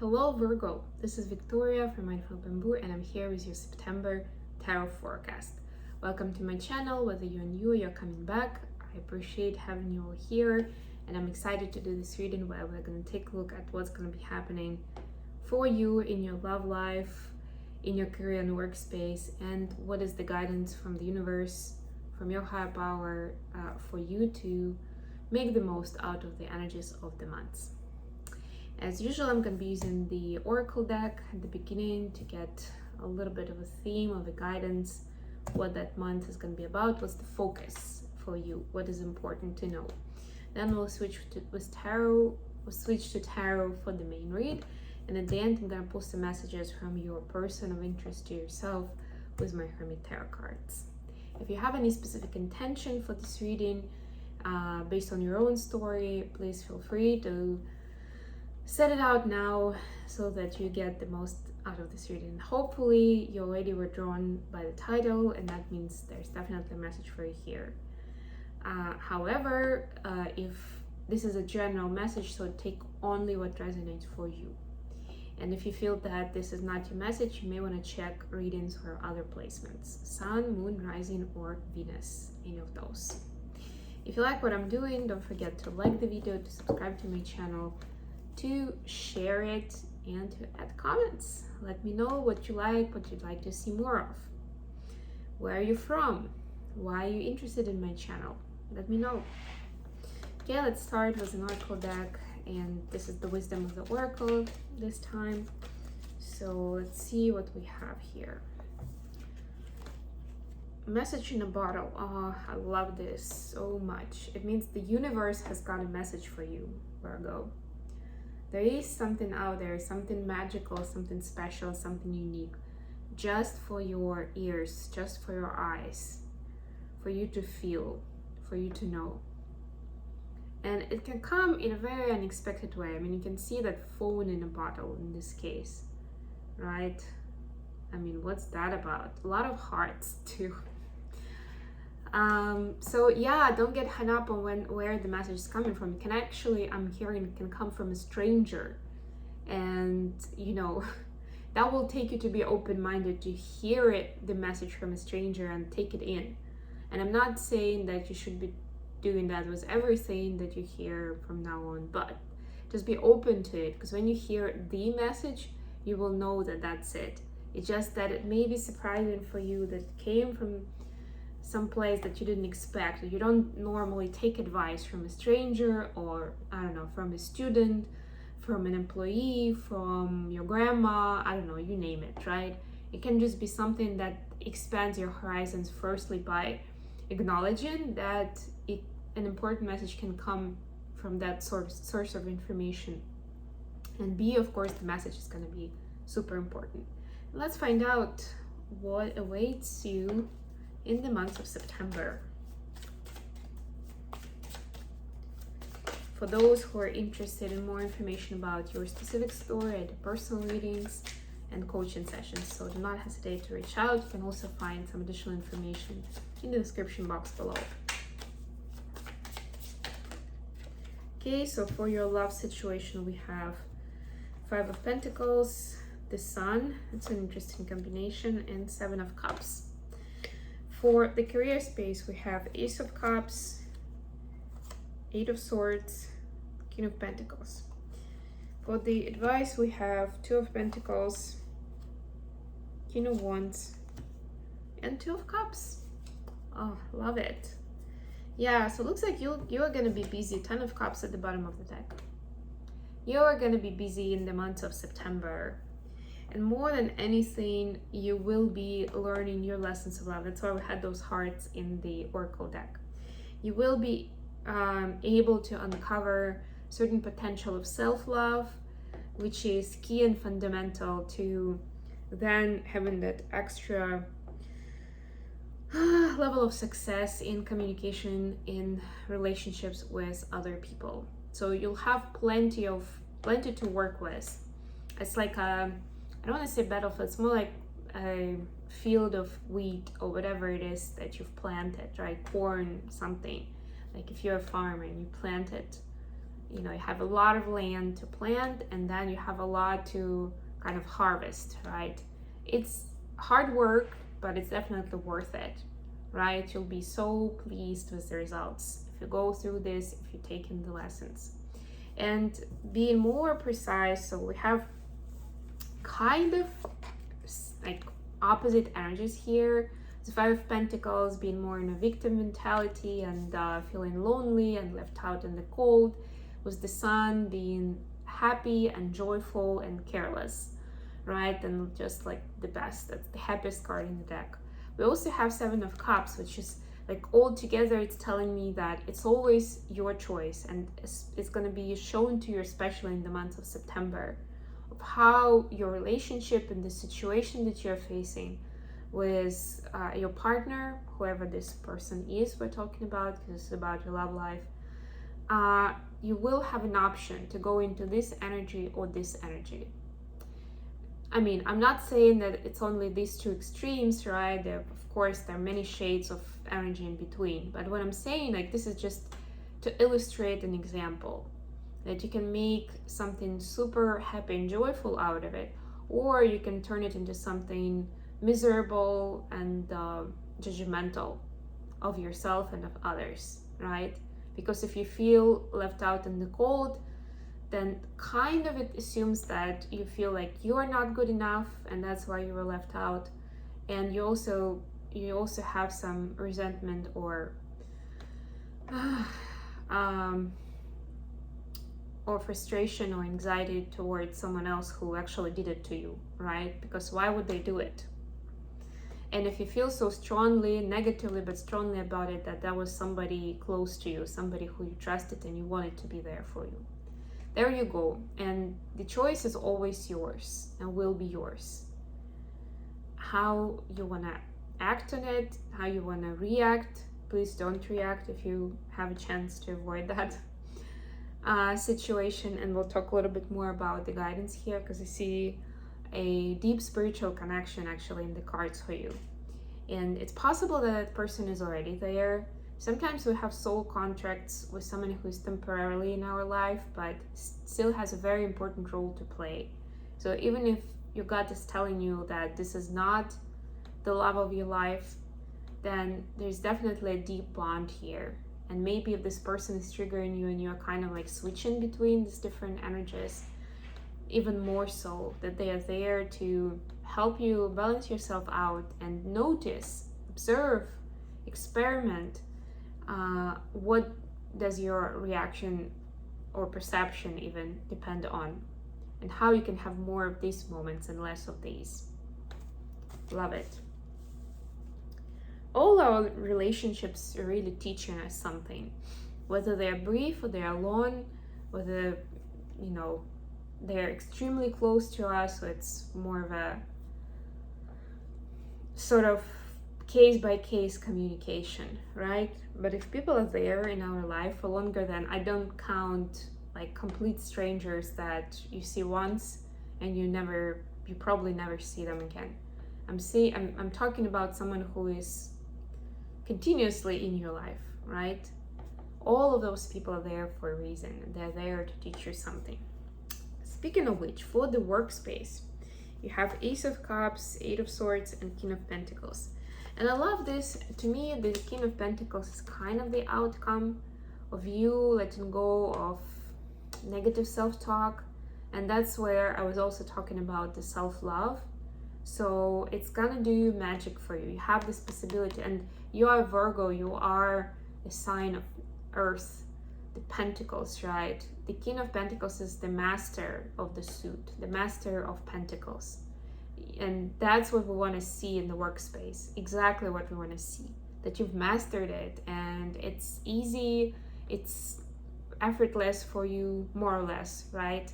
Hello Virgo, this is Victoria from Mindful Bamboo and I'm here with your September tarot forecast. Welcome to my channel, whether you're new or you're coming back. I appreciate having you all here and I'm excited to do this reading where we're going to take a look at what's going to be happening for you in your love life, in your career and workspace, and what is the guidance from the universe, from your higher power for you to make the most out of the energies of the months. As usual, I'm going to be using the Oracle deck at the beginning to get a little bit of a theme, of a guidance, what that month is going to be about, what's the focus for you, what is important to know. Then we'll switch to tarot for the main read, and at the end I'm going to pull some messages from your person of interest to yourself with my Hermit Tarot cards. If you have any specific intention for this reading based on your own story, please feel free to set it out now so that you get the most out of this reading. Hopefully you already were drawn by the title, and that means there's definitely a message for you here. However, if this is a general message, so take only what resonates for you. And if you feel that this is not your message, you may want to check readings for other placements: Sun, Moon, Rising, or Venus, any of those. If you like what I'm doing, don't forget to like the video, to subscribe to my channel, to share it, and to add comments. Let me know what you like, what you'd like to see more of. Where are you from? Why are you interested in my channel? Let me know. Okay, let's start with an Oracle deck, and this is the wisdom of the Oracle this time. So let's see what we have here. Message in a bottle. Oh, I love this so much. It means the universe has got a message for you, Virgo. There is something out there, something magical, something special, something unique, just for your ears, just for your eyes, for you to feel, for you to know. And it can come in a very unexpected way. I mean, you can see that phone in a bottle in this case, right? I mean, what's that about? A lot of hearts too. So yeah, don't get hung up on where the message is coming from. It can actually, I'm hearing, it can come from a stranger, and you know, that will take you to be open-minded to hear the message from a stranger and take it in. And I'm not saying that you should be doing that with everything that you hear from now on, but just be open to it, because when you hear the message, you will know that that's it. It's just that it may be surprising for you that it came from some place that you didn't expect. You don't normally take advice from a stranger, or I don't know, from a student, from an employee, from your grandma, I don't know, you name it, right? It can just be something that expands your horizons, firstly by acknowledging that an important message can come from that source of information, and B, of course, the message is going to be super important. Let's find out what awaits you in the month of September. For those who are interested in more information about your specific story, I do personal readings and coaching sessions, so do not hesitate to reach out. You can also find some additional information in the description box below. Okay, so for your love situation, we have Five of Pentacles, the Sun, it's an interesting combination, and Seven of Cups. For the career space, we have Ace of Cups, Eight of Swords, King of Pentacles. For the advice, we have Two of Pentacles, King of Wands, and Two of Cups. Oh, love it. Yeah, so it looks like you are going to be busy. Ten of Cups at the bottom of the deck. You are going to be busy in the month of September. And more than anything, you will be learning your lessons of love. That's why we had those hearts in the Oracle deck. You will be able to uncover certain potential of self-love, which is key and fundamental to then having that extra level of success in communication, in relationships with other people. So you'll have plenty to work with. It's like I don't want to say battlefield, it's more like a field of wheat or whatever it is that you've planted, right? Corn, something. Like if you're a farmer and you plant it, You know, you have a lot of land to plant, and then you have a lot to kind of harvest, right? It's hard work, but it's definitely worth it, right? You'll be so pleased with the results if you go through this, if you take in the lessons. And being more precise, so we have kind of like opposite energies here. The Five of Pentacles being more in a victim mentality and feeling lonely and left out in the cold, with the Sun being happy and joyful and careless, right? And just like the best. That's the happiest card in the deck. We also have Seven of Cups, which is like all together, it's telling me that it's always your choice, and it's going to be shown to you, especially in the month of September, of how your relationship and the situation that you're facing with your partner, whoever this person is we're talking about, because it's about your love life, you will have an option to go into this energy or this energy. I mean, I'm not saying that it's only these two extremes, right? Of course, there are many shades of energy in between. But what I'm saying, like, this is just to illustrate an example that you can make something super happy and joyful out of it, or you can turn it into something miserable and judgmental of yourself and of others, right? Because if you feel left out in the cold, then kind of it assumes that you feel like you're not good enough, and that's why you were left out. And you also have some resentment or frustration or anxiety towards someone else who actually did it to you, right? Because why would they do it? And if you feel so strongly, negatively but strongly about it, that was somebody close to you, somebody who you trusted and you wanted to be there for you. There you go. And the choice is always yours and will be yours. How you want to act on it, how you want to react. Please don't react if you have a chance to avoid that situation. And we'll talk a little bit more about the guidance here, because I see a deep spiritual connection actually in the cards for you. And it's possible that that person is already there. Sometimes we have soul contracts with someone who is temporarily in our life, but still has a very important role to play. So even if your gut is telling you that this is not the love of your life, then there's definitely a deep bond here. And maybe if this person is triggering you and you're kind of like switching between these different energies, even more so that they are there to help you balance yourself out and notice, observe, experiment. What does your reaction or perception even depend on, and how you can have more of these moments and less of these. Love it. All our relationships are really teaching us something, whether they're brief or they're long, whether, you know, they're extremely close to us, so it's more of a sort of case-by-case communication, right? But if people are there in our life for longer than, I don't count like complete strangers that you see once and you probably never see them again. I'm talking about someone who is continuously in your life, right? All of those people are there for a reason. They're there to teach you something. Speaking of which, for the workspace, you have Ace of Cups, Eight of Swords, and King of Pentacles. And I love this. To me, the King of Pentacles is kind of the outcome of you letting go of negative self-talk. And that's where I was also talking about the self-love. So it's gonna do magic for you. You have this possibility, and you are Virgo, you are a sign of Earth, the Pentacles, right? The King of Pentacles is the master of the suit, the master of Pentacles. And that's what we want to see in the workspace, exactly what we want to see, that you've mastered it and it's easy, it's effortless for you, more or less, right?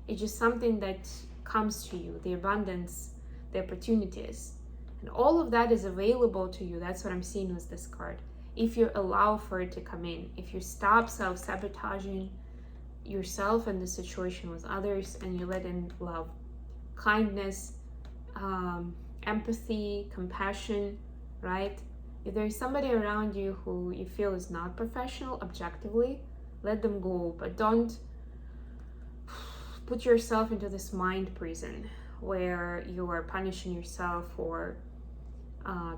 It's just something that comes to you, the abundance, the opportunities, and all of that is available to you. That's what I'm seeing with this card. If you allow for it to come in, if you stop self-sabotaging yourself and the situation with others, and you let in love, kindness, empathy, compassion, right? If there's somebody around you who you feel is not professional objectively, let them go, but don't put yourself into this mind prison where you are punishing yourself for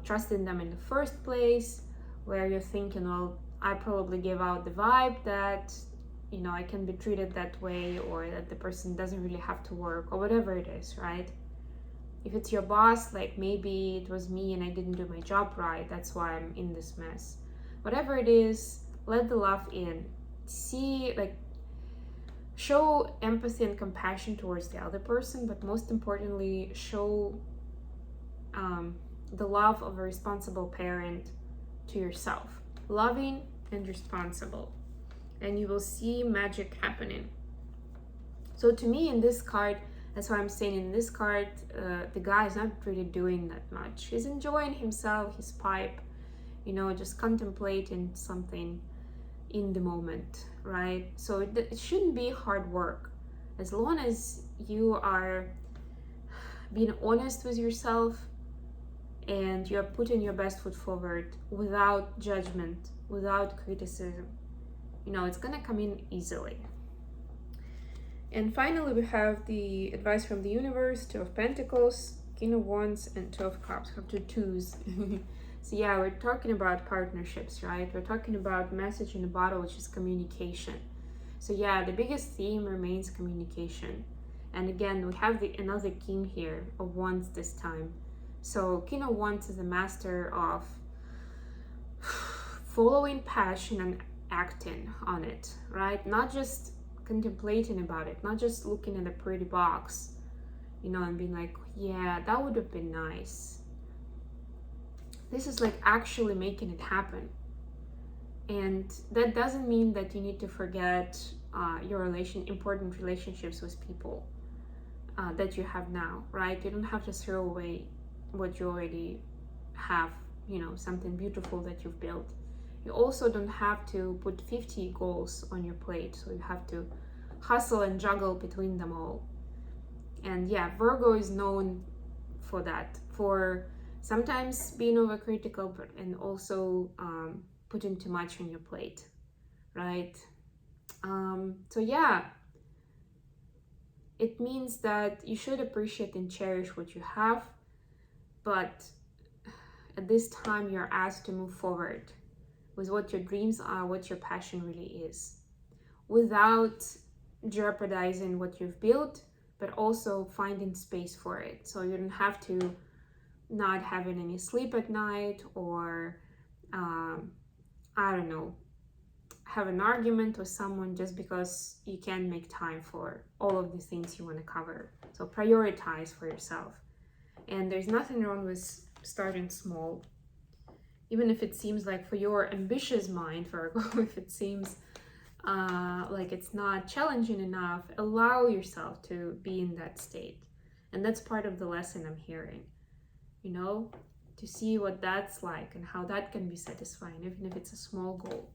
trusting them in the first place, where you're thinking, well, I probably gave out the vibe that, you know, I can be treated that way, or that the person doesn't really have to work, or whatever it is, right? If it's your boss, like maybe it was me and I didn't do my job right, that's why I'm in this mess. Whatever it is, let the love in. See, like, show empathy and compassion towards the other person, but most importantly, show the love of a responsible parent to yourself. Loving and responsible. And you will see magic happening. So to me, in this card, that's why I'm saying in this card, the guy is not really doing that much. He's enjoying himself, his pipe, you know, just contemplating something in the moment, right? So it shouldn't be hard work. As long as you are being honest with yourself and you're putting your best foot forward without judgment, without criticism, you know, it's gonna come in easily. And finally, we have the advice from the universe: Two of Pentacles, King of Wands, and Two of Cups. We have two twos. So yeah, we're talking about partnerships, right? We're talking about message in the bottle, which is communication. So yeah, the biggest theme remains communication. And again, we have another king here of Wands this time. So King of Wands is a master of following passion and acting on it, right? Not just contemplating about it, not just looking at a pretty box, you know, and being like, yeah, that would have been nice. This is like actually making it happen. And that doesn't mean that you need to forget your important relationships with people that you have now, right? You don't have to throw away what you already have, you know, something beautiful that you've built. You also don't have to put 50 goals on your plate, so you have to hustle and juggle between them all. And yeah, Virgo is known for that, for sometimes being overcritical, but and also putting too much on your plate, right? So yeah, it means that you should appreciate and cherish what you have, but at this time you're asked to move forward with what your dreams are, what your passion really is, without jeopardizing what you've built, but also finding space for it. So you don't have to not having any sleep at night, or I don't know, have an argument with someone just because you can't make time for all of the things you want to cover. So prioritize for yourself. And there's nothing wrong with starting small, even if it seems like, for your ambitious mind, Virgo, if it seems like it's not challenging enough, allow yourself to be in that state. And that's part of the lesson I'm hearing, you know, to see what that's like and how that can be satisfying, even if it's a small goal.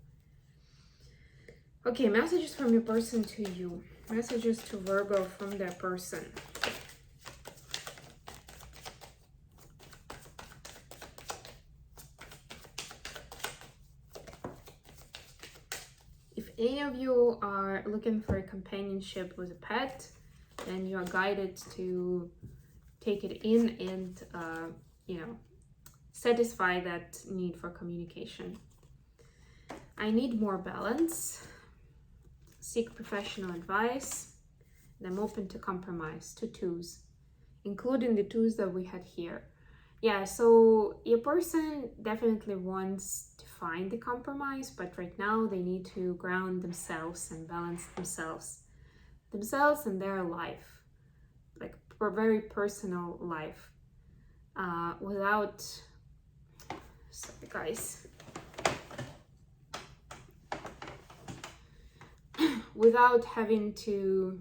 Okay, messages from your person to you. Messages to Virgo from their person. If any of you are looking for a companionship with a pet, then you are guided to take it in and, you know, satisfy that need for communication. I need more balance. Seek professional advice. And I'm open to compromise. Two twos, including the twos that we had here. Yeah, so your person definitely wants to find the compromise, but right now they need to ground themselves and balance themselves and their life, like a very personal life, without, sorry guys, without having to,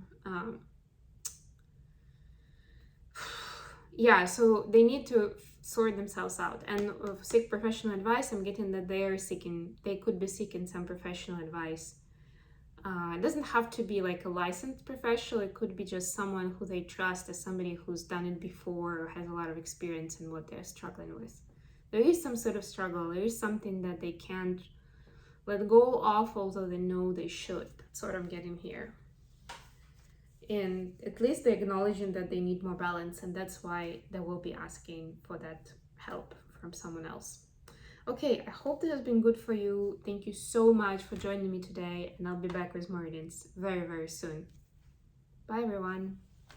yeah, so they need to sort themselves out and seek professional advice. I'm getting that they could be seeking some professional advice. It doesn't have to be like a licensed professional. It could be just someone who they trust as somebody who's done it before or has a lot of experience in what they're struggling with. There is some sort of struggle. There is something that they can't let go of, although they know they should. That's what I'm getting here. And at least they're acknowledging that they need more balance, and that's why they will be asking for that help from someone else. Okay, I hope this has been good for you. Thank you so much for joining me today, and I'll be back with more readings very, very soon. Bye, everyone.